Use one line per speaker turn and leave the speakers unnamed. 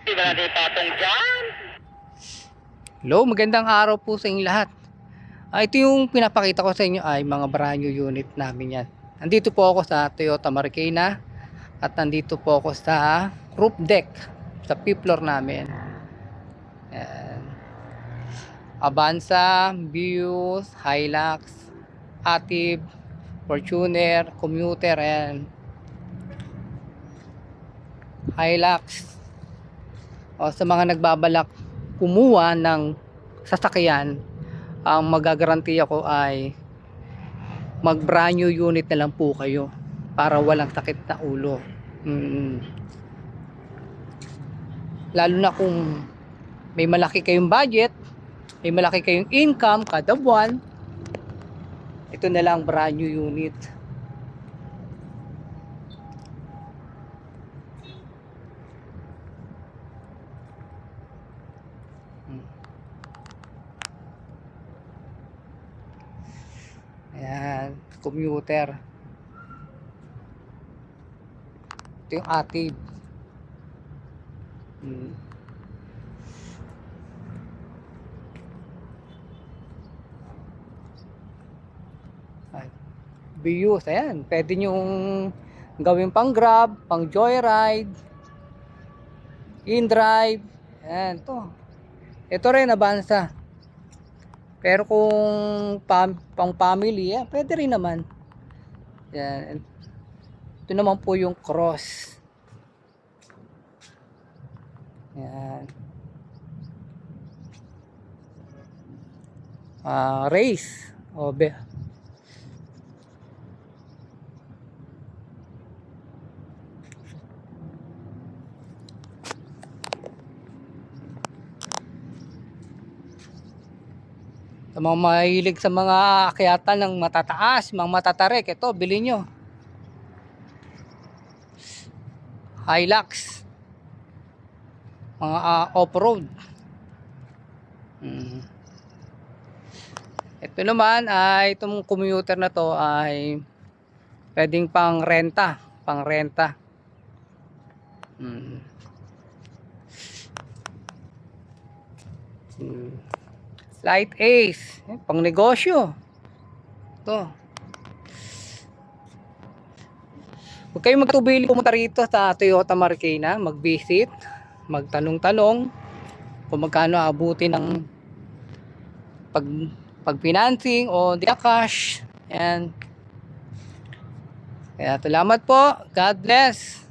Di ba natin patong dyan?
Hello, magandang araw po sa inyong lahat. Ito yung pinapakita ko sa inyo ay mga brand new unit namin yan. Nandito po ako sa Toyota Marikina at nandito po ako sa roof deck sa fifth floor namin. Ayan. Avanza, Vios, Hilux, Active, Fortuner, Commuter, ayan. Hilux. O, sa mga nagbabalak kumuha ng sasakyan, ang magagarantiya ko ay mag brand new unit na lang po kayo para walang sakit na ulo. Lalo na kung may malaki kayong budget, may malaki kayong income kada buwan, ito na lang brand new unit. Ayan, commuter. Ito yung Active. Vios, ayan, pwede nyong gawin pang grab, pang joyride, in-drive. Ayan, ito rin Avanza. Pero kung pang family, pwede rin naman. Yan. Ito naman po yung Cross. Yan. Race. Sa mga mahilig sa mga akyatan ng matataas, mga matatarik, ito, bilhin nyo. Hilux. Mga off-road. Ito naman ay, itong commuter na to ay pwedeng pang renta. Light Ace, pang negosyo. Ito. Huwag kayong magtubili pumunta rito sa Toyota Marikina, mag-visit, magtanong-tanong kung magkano abuti ng pag-financing o di cash. Ayan. Kaya salamat po. God bless.